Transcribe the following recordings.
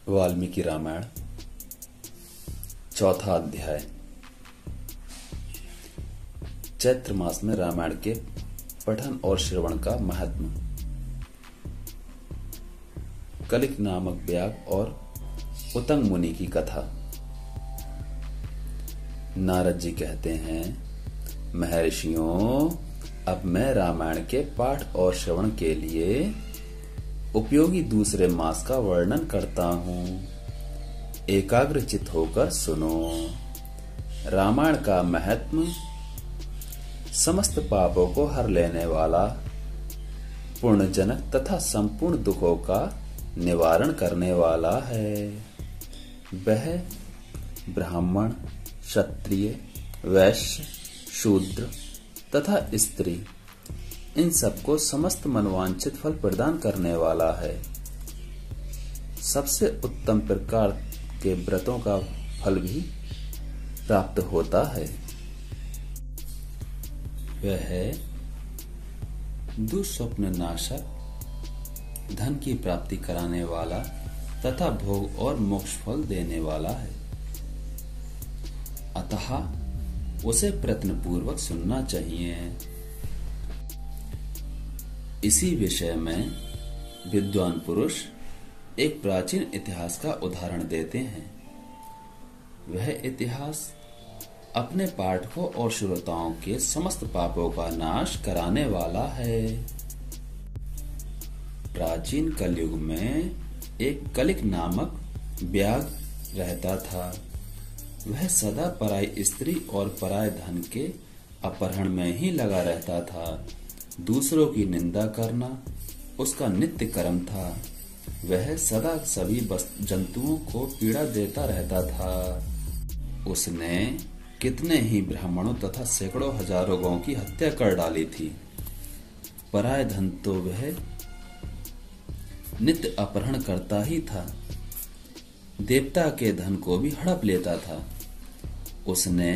वाल्मीकि रामायण चौथा अध्याय। चैत्र मास में रामायण के पठन और श्रवण का महत्व। कलिक नामक व्याग और उतंग मुनि की कथा। नारद जी कहते हैं, महर्षियों, अब मैं रामायण के पाठ और श्रवण के लिए उपयोगी दूसरे मास का वर्णन करता हूं। एकाग्रचित होकर सुनो। रामायण का महत्व समस्त पापों को हर लेने वाला, पुण्यजनक तथा संपूर्ण दुखों का निवारण करने वाला है। वह ब्राह्मण, क्षत्रिय, वैश्य, शूद्र तथा स्त्री, इन सबको समस्त मनवांछित फल प्रदान करने वाला है। सबसे उत्तम प्रकार के व्रतों का फल भी प्राप्त होता है। वह है दुःस्वप्न नाशक, धन की प्राप्ति कराने वाला तथा भोग और मोक्ष फल देने वाला है। अतः उसे प्रयत्न पूर्वक सुनना चाहिए। इसी विषय में विद्वान पुरुष एक प्राचीन इतिहास का उदाहरण देते हैं। वह इतिहास अपने पाठकों और श्रोताओं के समस्त पापों का नाश कराने वाला है। प्राचीन कलयुग में एक कलिक नामक व्याग रहता था। वह सदा पराई स्त्री और पराये धन के अपहरण में ही लगा रहता था। दूसरों की निंदा करना उसका नित्य कर्म था। वह सदा सभी जंतुओं को पीड़ा देता रहता था। उसने कितने ही ब्राह्मणों तथा सैकड़ों हजारों गौं की हत्या कर डाली थी। पराय धन तो वह नित्य अपहरण करता ही था। देवता के धन को भी हड़प लेता था। उसने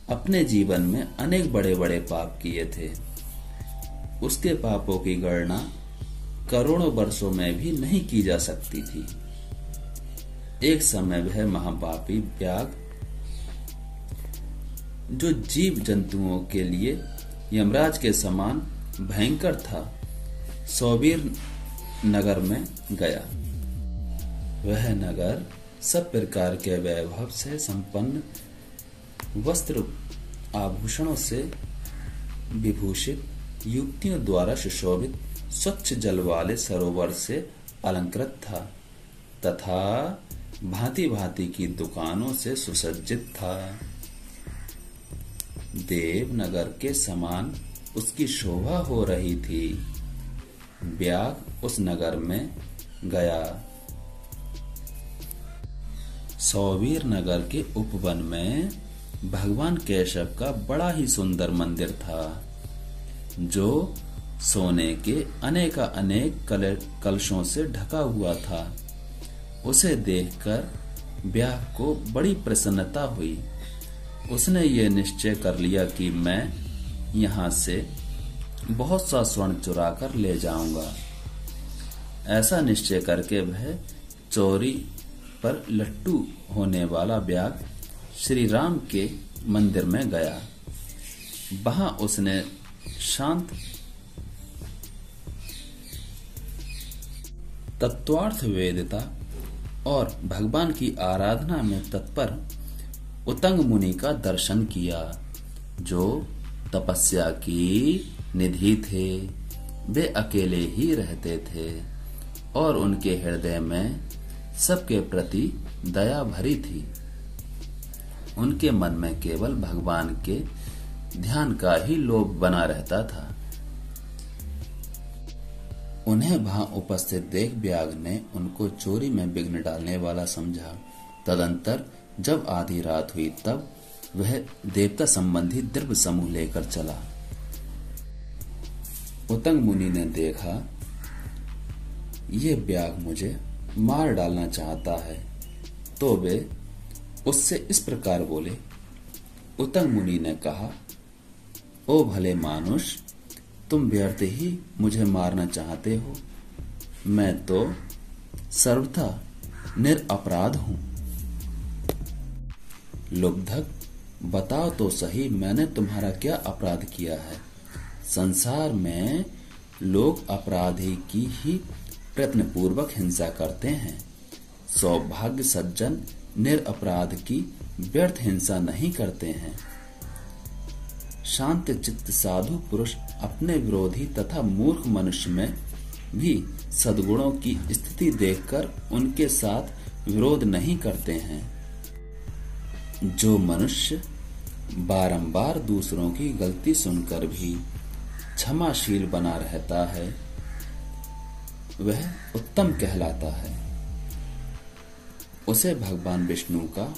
अपने जीवन में अनेक बड़े बड़े पाप किए थे। उसके पापों की गणना करोड़ों वर्षों में भी नहीं की जा सकती थी। एक समय वह महापापी व्याग, जो जीव जंतुओं के लिए यमराज के समान भयंकर था, सौबीर नगर में गया। वह नगर सब प्रकार के वैभव से संपन्न, वस्त्र आभूषणों से विभूषित, युवतियों द्वारा सुशोभित, स्वच्छ जल वाले सरोवर से अलंकृत था तथा भांति भांति की दुकानों से सुसज्जित था। देवनगर के समान उसकी शोभा हो रही थी। व्याग उस नगर में गया। सौबीर नगर के उपवन में भगवान केशव का बड़ा ही सुंदर मंदिर था, जो सोने के अनेक कलशों से ढका हुआ था। उसे देखकर व्याग को बड़ी प्रसन्नता हुई। उसने ये निश्चय कर लिया कि मैं यहाँ से बहुत सा स्वर्ण चुरा कर ले जाऊंगा। ऐसा निश्चय करके वह चोरी पर लट्टू होने वाला व्याग श्री राम के मंदिर में गया। वहां उसने शांत तत्वार्थ वेदिता और भगवान की आराधना में तत्पर उतंग मुनि का दर्शन किया, जो तपस्या की निधि थे। वे अकेले ही रहते थे और उनके हृदय में सबके प्रति दया भरी थी। उनके मन में केवल भगवान के ध्यान का ही लोभ बना रहता था। उन्हें वहां उपस्थित देख व्याग ने उनको चोरी में विघ्न डालने वाला समझा। तदंतर जब आधी रात हुई, तब वह देवता संबंधी द्रव्य समूह लेकर चला। उतंग मुनि ने देखा, ये व्याग मुझे मार डालना चाहता है, तो वे उससे इस प्रकार बोले। उतंग मुनि ने कहा, ओ भले मानुष, तुम व्यर्थ ही मुझे मारना चाहते हो। मैं तो सर्वथा निरपराध हूं। लुब्धक, बताओ तो सही, मैंने तुम्हारा क्या अपराध किया है? संसार में लोग अपराधी की ही प्रयत्नपूर्वक हिंसा करते हैं। सौभाग्य सज्जन निरपराध की व्यर्थ हिंसा नहीं करते हैं। शांत चित्त साधु पुरुष अपने विरोधी तथा मूर्ख मनुष्य में भी सद्गुणों की स्थिति देखकर उनके साथ विरोध नहीं करते हैं। जो मनुष्य बारंबार दूसरों की गलती सुनकर भी क्षमाशील बना रहता है, वह उत्तम कहलाता है। उसे भगवान विष्णु का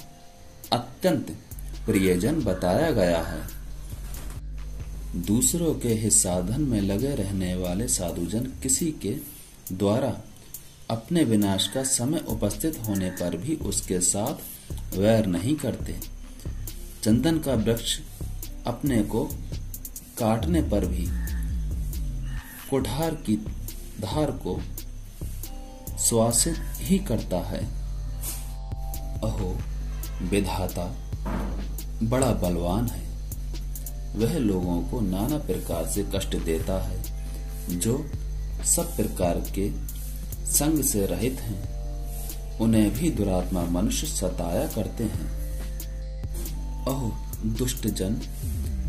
अत्यंत प्रियजन बताया गया है। दूसरों के हित साधन में लगे रहने वाले साधुजन किसी के द्वारा अपने विनाश का समय उपस्थित होने पर भी उसके साथ वैर नहीं करते। चंदन का वृक्ष अपने को काटने पर भी कुठार की धार को श्वासित ही करता है। अहो, विधाता बड़ा बलवान है। वह लोगों को नाना प्रकार से कष्ट देता है। जो सब प्रकार के संग से रहित हैं, उन्हें भी दुरात्मा मनुष्य सताया करते हैं। अहो दुष्ट जन,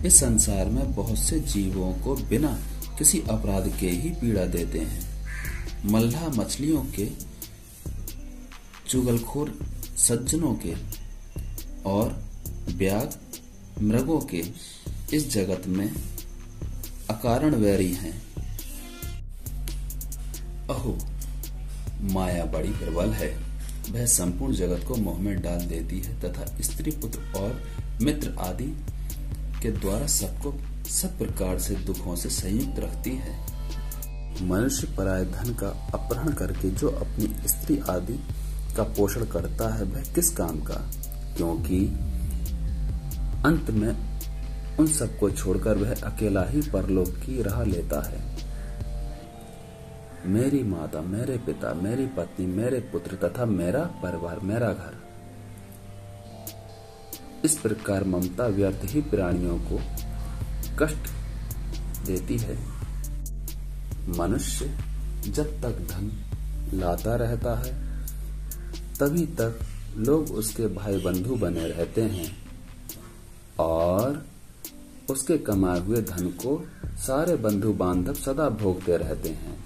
इस संसार में बहुत से जीवों को बिना किसी अपराध के ही पीड़ा देते हैं। मल्लाह मछलियों के, चुगलखोर सज्जनों के और व्याघ मृगों के इस जगत में अकारण वैरी हैं। अहो, माया बड़ी प्रबल है। वह संपूर्ण जगत को मोह में डाल देती है तथा स्त्री, पुत्र और मित्र आदि के द्वारा सबको सब प्रकार से दुखों से संयुक्त रखती है। मनुष्य पराय धन का अपहरण करके जो अपनी स्त्री आदि का पोषण करता है, वह किस काम का? क्योंकि अंत में उन सबको छोड़कर वह अकेला ही परलोक की राह लेता है। मेरी माता, मेरे पिता, मेरी पत्नी, मेरे पुत्र तथा मेरा परिवार, मेरा घर, इस प्रकार ममता व्यर्थ ही प्राणियों को कष्ट देती है। मनुष्य जब तक धन लाता रहता है, तभी तक लोग उसके भाई बंधु बने रहते हैं और उसके कमाए हुए धन को सारे बंधु बांधव सदा भोगते रहते हैं।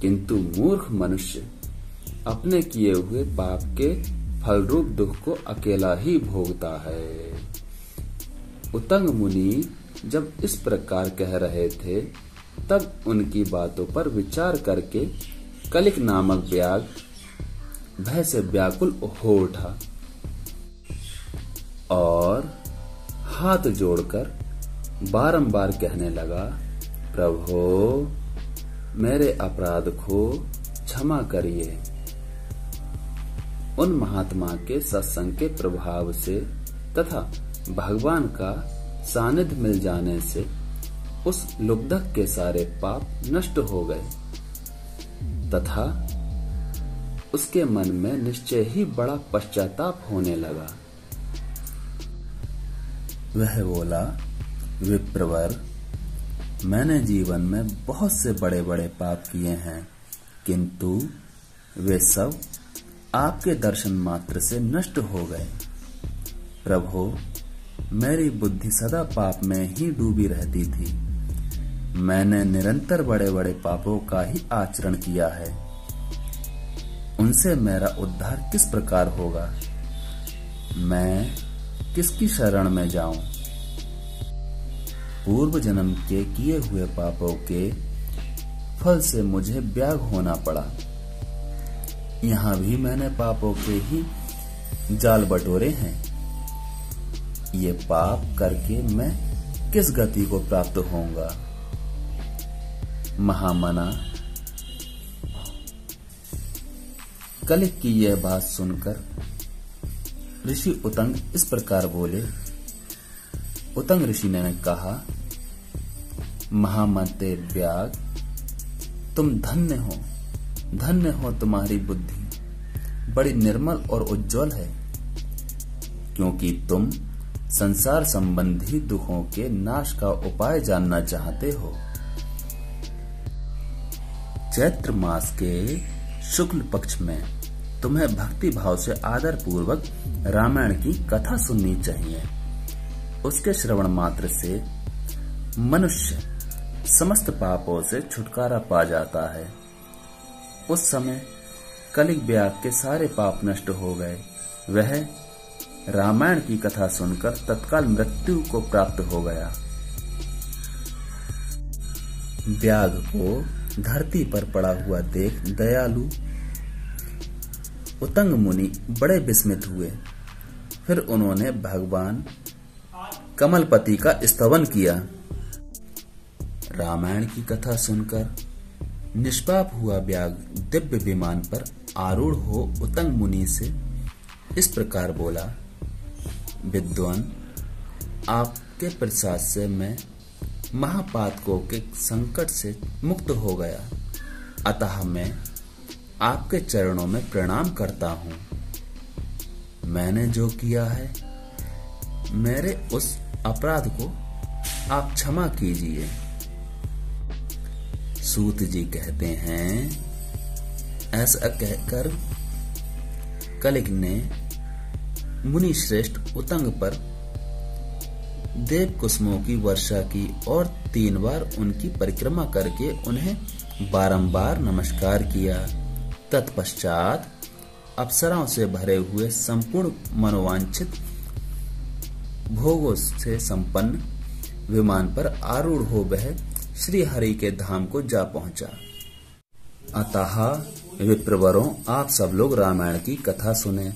किंतु मूर्ख मनुष्य अपने किए हुए पाप के फल रूप दुख को अकेला ही भोगता है। उतंग मुनि जब इस प्रकार कह रहे थे, तब उनकी बातों पर विचार करके कलिक नामक व्याघ्र भय से व्याकुल हो उठा और हाथ जोड़कर बारंबार कहने लगा, प्रभो, मेरे अपराध को क्षमा करिए। उन महात्मा के सत्संग के प्रभाव से तथा भगवान का सानिध्य मिल जाने से उस लुब्धक के सारे पाप नष्ट हो गए तथा उसके मन में निश्चय ही बड़ा पश्चाताप होने लगा। वह बोला, विप्रवर, मैंने जीवन में बहुत से बड़े बड़े पाप किए हैं, किंतु वे सब आपके दर्शन मात्र से नष्ट हो गए। प्रभो, मेरी बुद्धि सदा पाप में ही डूबी रहती थी। मैंने निरंतर बड़े बड़े पापों का ही आचरण किया है। उनसे मेरा उद्धार किस प्रकार होगा? मैं किसकी शरण में जाऊं? पूर्व जन्म के किए हुए पापों के फल से मुझे व्याघ होना पड़ा। यहाँ भी मैंने पापों के ही जाल बटोरे हैं। ये पाप करके मैं किस गति को प्राप्त होऊंगा? महामना, कलिक की यह बात सुनकर ऋषि उतंग इस प्रकार बोले। उतंग ऋषि ने कहा, महामते व्याघ्र, तुम धन्य हो तुम्हारी बुद्धि बड़ी निर्मल और उज्जवल है, क्योंकि तुम संसार संबंधी दुखों के नाश का उपाय जानना चाहते हो। चैत्र मास के शुक्ल पक्ष में तुम्हें भक्ति भाव से आदर पूर्वक रामायण की कथा सुननी चाहिए। उसके श्रवण मात्र से मनुष्य समस्त पापों से छुटकारा पा जाता है। उस समय कलिग व्याग के सारे पाप नष्ट हो गए। वह रामायण की कथा सुनकर तत्काल मृत्यु को प्राप्त हो गया। व्याग को धरती पर पड़ा हुआ देख दयालु उतंग मुनि बड़े विस्मित हुए। फिर उन्होंने भगवान कमलपति का स्तवन किया। रामायण की कथा सुनकर निष्पाप हुआ व्याग दिव्य विमान पर आरूढ़ हो उतंग मुनि से इस प्रकार बोला, विद्वान, आपके प्रसाद से मैं महापातकों के संकट से मुक्त हो गया, अतः मैं आपके चरणों में प्रणाम करता हूँ। मैंने जो किया है मेरे उस अपराध को आप क्षमा कीजिए। सूत जी कहते हैं, ऐसा कहकर कलिग ने मुनि श्रेष्ठ उतंग पर देव कुसुमों की वर्षा की और 3 बार उनकी परिक्रमा करके उन्हें बारंबार नमस्कार किया। तत्पश्चात अप्सराओं से भरे हुए संपूर्ण मनोवांछित भोगों से संपन्न विमान पर आरूढ़ हो वह श्री हरि के धाम को जा पहुंचा। अतः विप्रवरों, आप सब लोग रामायण की कथा सुने।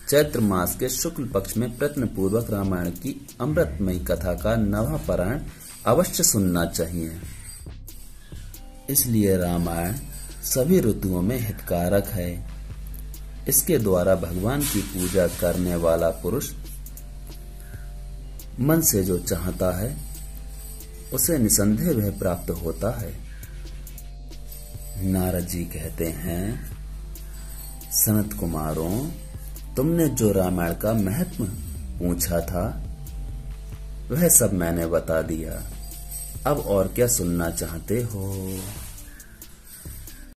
चैत्र मास के शुक्ल पक्ष में प्रयत्न पूर्वक रामायण की अमृतमयी कथा का नवा पारायण अवश्य सुनना चाहिए। इसलिए रामायण सभी ऋतुओं में हितकारक है। इसके द्वारा भगवान की पूजा करने वाला पुरुष मन से जो चाहता है उसे निसंदेह वह प्राप्त होता है। नारद जी कहते हैं, सनत कुमारों, तुमने जो रामायण का महत्व पूछा था वह सब मैंने बता दिया। अब और क्या सुनना चाहते हो?